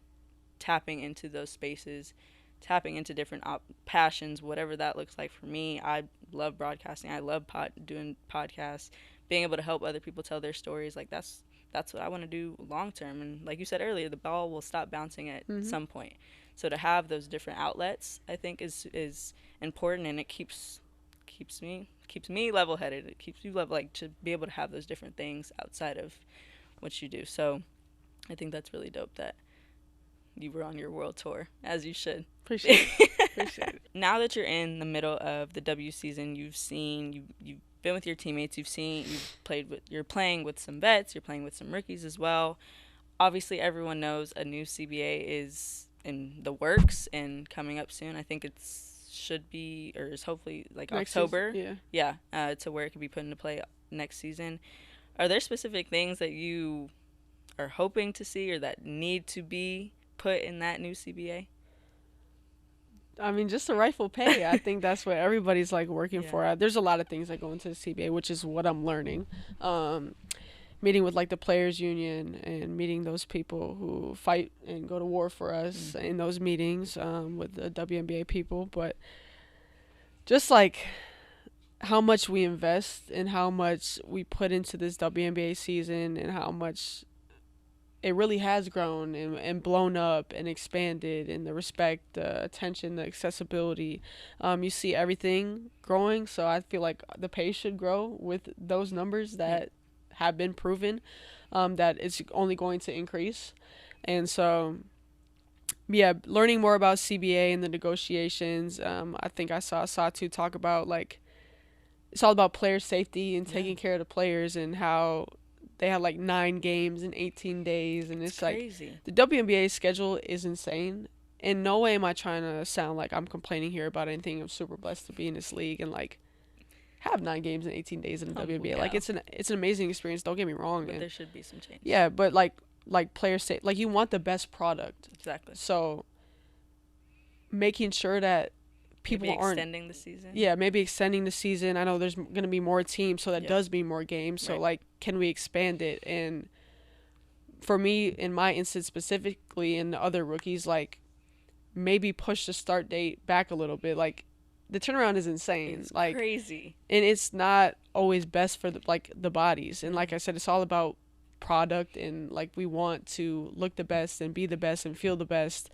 tapping into those spaces, tapping into different passions, whatever that looks like for me. I love broadcasting. I love doing podcasts, being able to help other people tell their stories. Like that's what I want to do long term. And like you said earlier, the ball will stop bouncing at some point. So to have those different outlets, I think is important, and it keeps me level headed. It keeps you level, like to be able to have those different things outside of what you do. So I think that's really dope that you were on your world tour, as you should. Appreciate it. Now that you're in the middle of the W season, you've been with your teammates, you're playing with some vets, you're playing with some rookies as well. Obviously, everyone knows a new CBA is in the works and coming up soon. I think should be, or is hopefully like next October. Season, to where it could be put into play next season. Are there specific things that you are hoping to see or that need to be put in that new CBA? I mean, just the rightful pay. I think that's what everybody's like working for. There's a lot of things that go into the CBA, which is what I'm learning. Meeting with like the players union and meeting those people who fight and go to war for us in those meetings with the WNBA people. But just like how much we invest and how much we put into this WNBA season and how much it really has grown and blown up and expanded, and the respect, the attention, the accessibility. You see everything growing, so I feel like the pay should grow with those numbers that have been proven, that it's only going to increase. And so, learning more about CBA and the negotiations. I think I saw Satu talk about like it's all about player safety and taking care of the players and how they had like 9 games in 18 days, and it's crazy. Like the WNBA schedule is insane. In no way am I trying to sound like I'm complaining here about anything. I'm super blessed to be in this league and like have 9 games in 18 days in the WNBA. Yeah. Like it's an amazing experience. Don't get me wrong. But there should be some change. Yeah, but like like players say, like you want the best product. Exactly. So making sure that people maybe aren't extending the season. Yeah, maybe extending the season. I know there's going to be more teams, so that does mean more games. So like, can we expand it? And for me, in my instance specifically, and the other rookies, like maybe push the start date back a little bit. Like the turnaround is insane. It's like crazy, and it's not always best for the bodies. And like I said, it's all about product, and like we want to look the best and be the best and feel the best.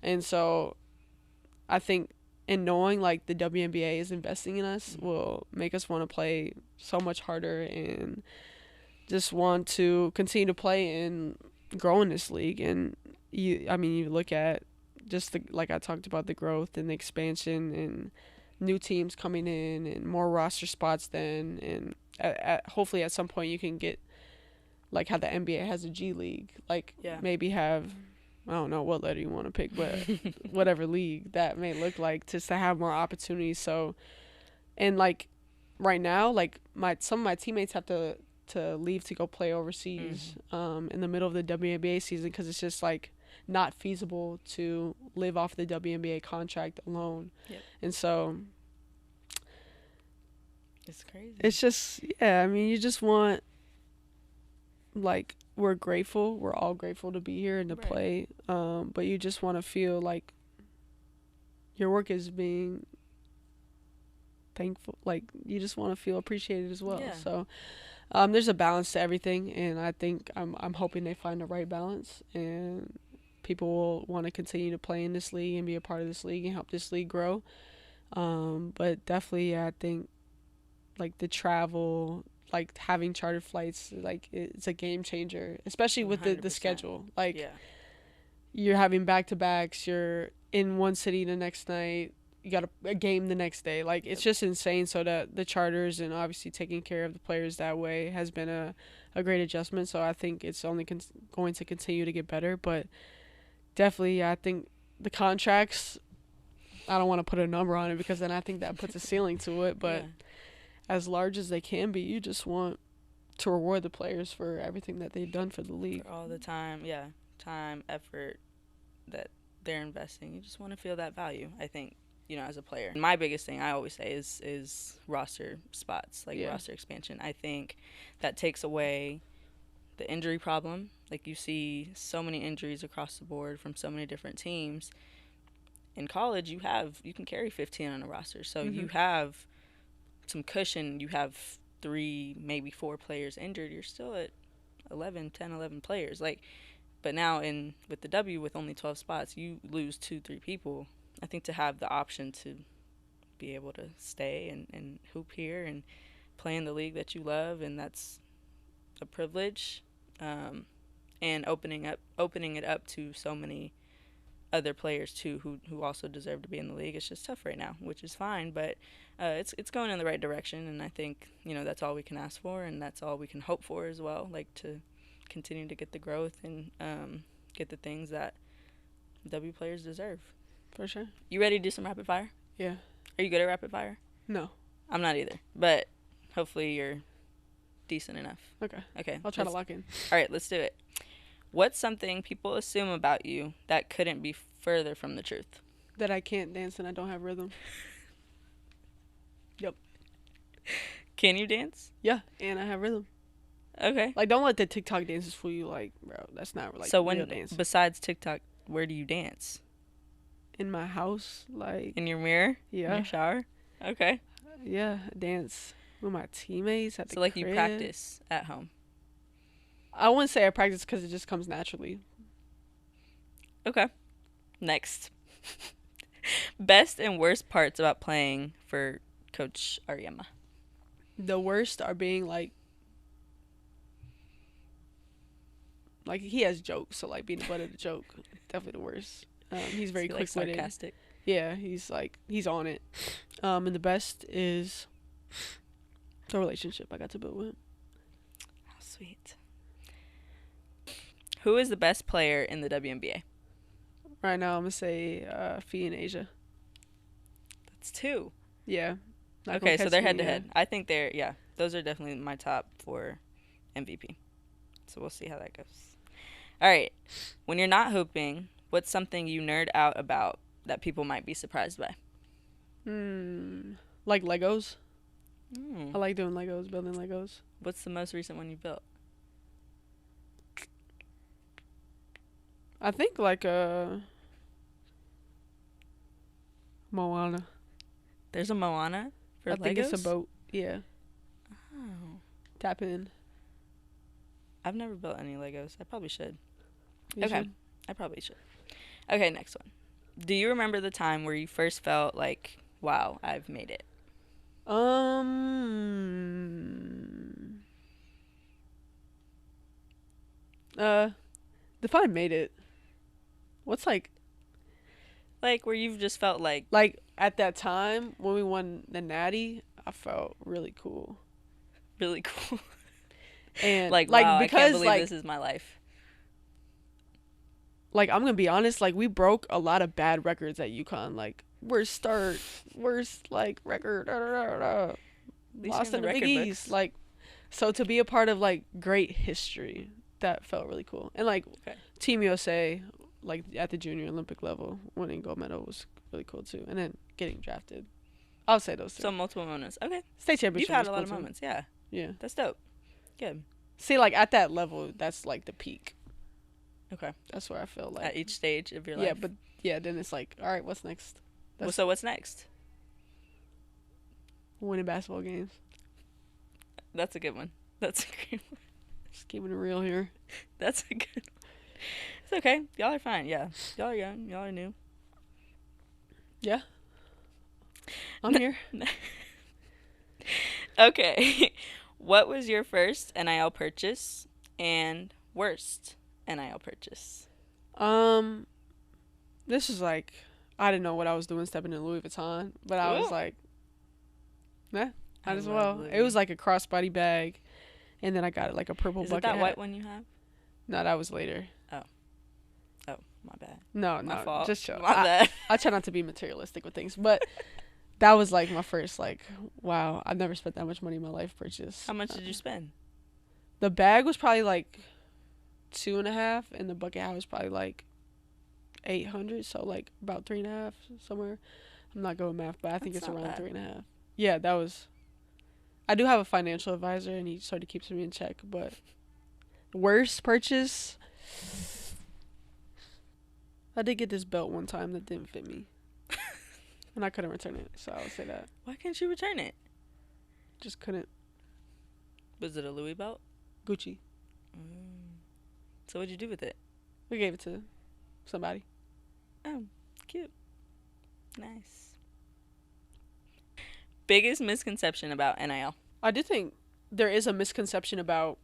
And so I think, and knowing like the WNBA is investing in us will make us want to play so much harder and just want to continue to play and grow in this league. And you look at just like I talked about, the growth and the expansion and new teams coming in and more roster spots then, and hopefully at some point you can get like how the NBA has a G League, like maybe have, I don't know what letter you want to pick, but whatever league that may look like, just to have more opportunities. So, and like right now, like some of my teammates have to leave to go play overseas in the middle of the WNBA season, because it's just like not feasible to live off the WNBA contract alone. And so it's crazy. It's just, you just want, like, we're grateful. We're all grateful to be here and to play. But you just want to feel like your work is being thankful. Like, you just want to feel appreciated as well. So there's a balance to everything, and I think I'm hoping they find the right balance, and people will want to continue to play in this league and be a part of this league and help this league grow. But definitely, I think like the travel, like having chartered flights, like it's a game changer, especially with the schedule. Like you're having back-to-backs, you're in one city the next night, you got a game the next day. Like it's just insane. So the charters and obviously taking care of the players that way has been a great adjustment. So I think it's only going to continue to get better. But definitely, I think the contracts, I don't want to put a number on it because then I think that puts a ceiling to it. But as large as they can be, you just want to reward the players for everything that they've done for the league. For all the time, time, effort that they're investing. You just want to feel that value, I think, as a player. My biggest thing I always say is roster spots, like roster expansion. I think that takes away the injury problem. Like you see so many injuries across the board from so many different teams. In college, you can carry 15 on a roster. So you have some cushion. You have 3, maybe 4 players injured. You're still at 11 players. Like, but now with the W, with only 12 spots, you lose 2-3 people. I think to have the option to be able to stay and hoop here and play in the league that you love, and that's a privilege. And opening it up to so many other players too who also deserve to be in the league. It's just tough right now, which is fine, but it's going in the right direction, and I think that's all we can ask for, and that's all we can hope for as well. Like to continue to get the growth and get the things that W players deserve. For sure. You ready to do some rapid fire? Yeah. Are you good at rapid fire? No. I'm not either, but hopefully you're decent enough. Okay. I'll try to lock in. All right, let's do it. What's something people assume about you that couldn't be further from the truth? That I can't dance and I don't have rhythm. Yep. Can you dance? Yeah, and I have rhythm. Okay. Like, don't let the TikTok dances fool you. Like, bro, that's not like real dance. Besides TikTok, where do you dance? In my house, like. In your mirror? Yeah. In your shower? Okay. Yeah, dance with my teammates at the crib. You practice at home? I wouldn't say I practice because it just comes naturally. Okay. Next. Best and worst parts about playing for Coach Auriemma? The worst are being like he has jokes, so like being the butt of the joke, definitely the worst. He's very quick-witted. Sarcastic? Yeah, he's on it. And the best is the relationship I got to build with him. How sweet. Who is the best player in the WNBA? Right now, I'm going to say Fee and Asia. That's 2. Yeah. Okay, so they're head-to-head. I think those are definitely my top 4 MVP. So we'll see how that goes. All right. When you're not hooping, what's something you nerd out about that people might be surprised by? Like Legos. Mm. I like doing Legos, building Legos. What's the most recent one you built? I think like a Moana. There's a Moana for Legos? I think it's a boat. Yeah. Oh. Tap in. I've never built any Legos. I probably should. You Okay. should. I probably should. Okay, next one. Do you remember the time where you first felt like, wow, I've made it? Define made it. What's like where you've just felt like at that time when we won the Natty, I felt really cool. Really cool. And wow, because I can't believe this is my life. I'm gonna be honest, we broke a lot of bad records at UConn. Worst start, worst record, lost in the Big East. So to be a part of great history, that felt really cool. And Team USA, at the junior Olympic level, winning gold medal was really cool too. And then getting drafted, I'll say those two. So multiple moments. Okay. State championship. You've had a lot of moments. Yeah. Yeah. That's dope. Good. See, at that level, that's the peak. Okay. That's where I feel at each stage of your life. Yeah, but then it's all right, what's next? So what's next? Winning basketball games. That's a good one. That's a great one. Just keeping it real here. That's a good one. It's okay. Y'all are fine. Yeah. Y'all are young. Y'all are new. Yeah. I'm here. Okay. What was your first NIL purchase and worst NIL purchase? This is I didn't know what I was doing stepping in Louis Vuitton, but I was might as well. Louis. It was a crossbody bag, and then I got it a purple bucket. Is it that white one you have? No, that was later. Oh, my bad. No, my fault. Just chill. My bad. I try not to be materialistic with things, but that was my first wow, I've never spent that much money in my life purchase. How much did you spend? The bag was probably 2.5, and the bucket hat was probably 800, so about 3.5 somewhere. I'm not good with math, but I think it's around 3.5. Yeah, that was. I do have a financial advisor, and he sort of keeps me in check. But worst purchase, I did get this belt one time that didn't fit me, and I couldn't return it. So I would say that. Why can't you return it? Just couldn't. Was it a Louis belt? Gucci. So what'd you do with it? We gave it to somebody. Oh, cute. Nice. Biggest misconception about NIL? I do think there is a misconception about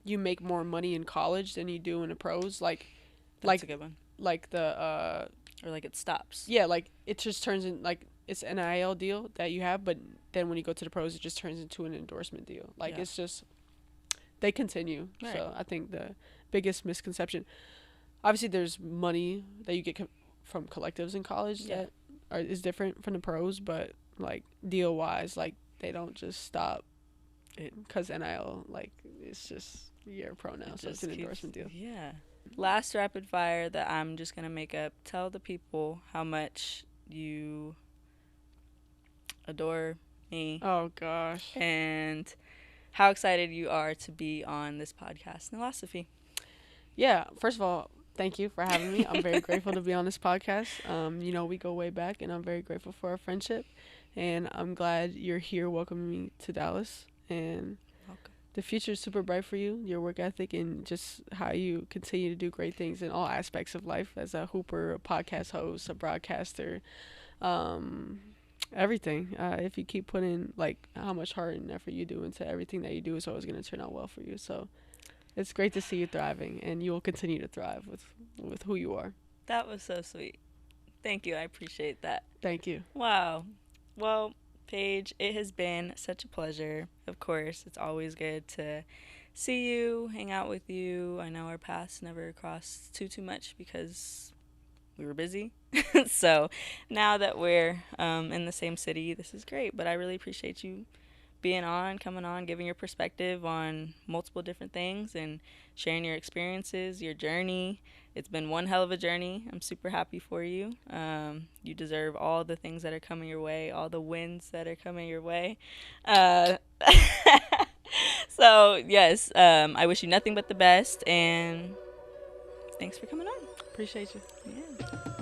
you make more money in college than you do in the pros. That's a good one. Or it stops. Yeah, it just turns in it's an NIL deal that you have, but then when you go to the pros, it just turns into an endorsement deal. It's just they continue. Right. So I think the biggest misconception, obviously, there's money that you get from collectives in college that is different from the pros, but deal wise, they don't just stop it because NIL it's just you're a pro now, so it's an endorsement deal. Yeah. Last rapid fire that I'm just gonna make up. Tell the people how much you adore me. Oh gosh. And how excited you are to be on this podcast, NILOSOPHY. Yeah, first of all, thank you for having me. I'm very grateful to be on this podcast. We go way back, and I'm very grateful for our friendship. And I'm glad you're here welcoming me to Dallas. And welcome. The future is super bright for you, your work ethic, and just how you continue to do great things in all aspects of life as a hooper, a podcast host, a broadcaster, everything. If you keep putting how much heart and effort you do into everything that you do, it's always going to turn out well for you. So it's great to see you thriving, and you will continue to thrive with who you are. That was so sweet. Thank you. I appreciate that. Thank you. Wow. Well, Paige, it has been such a pleasure. Of course, it's always good to see you, hang out with you. I know our paths never crossed too much because we were busy. So now that we're in the same city, this is great. But I really appreciate you coming on, giving your perspective on multiple different things and sharing your experiences, your journey. It's been one hell of a journey. I'm super happy for you. You deserve all the things that are coming your way, all the wins that are coming your way. So, yes, I wish you nothing but the best, and thanks for coming on. Appreciate you. Yeah.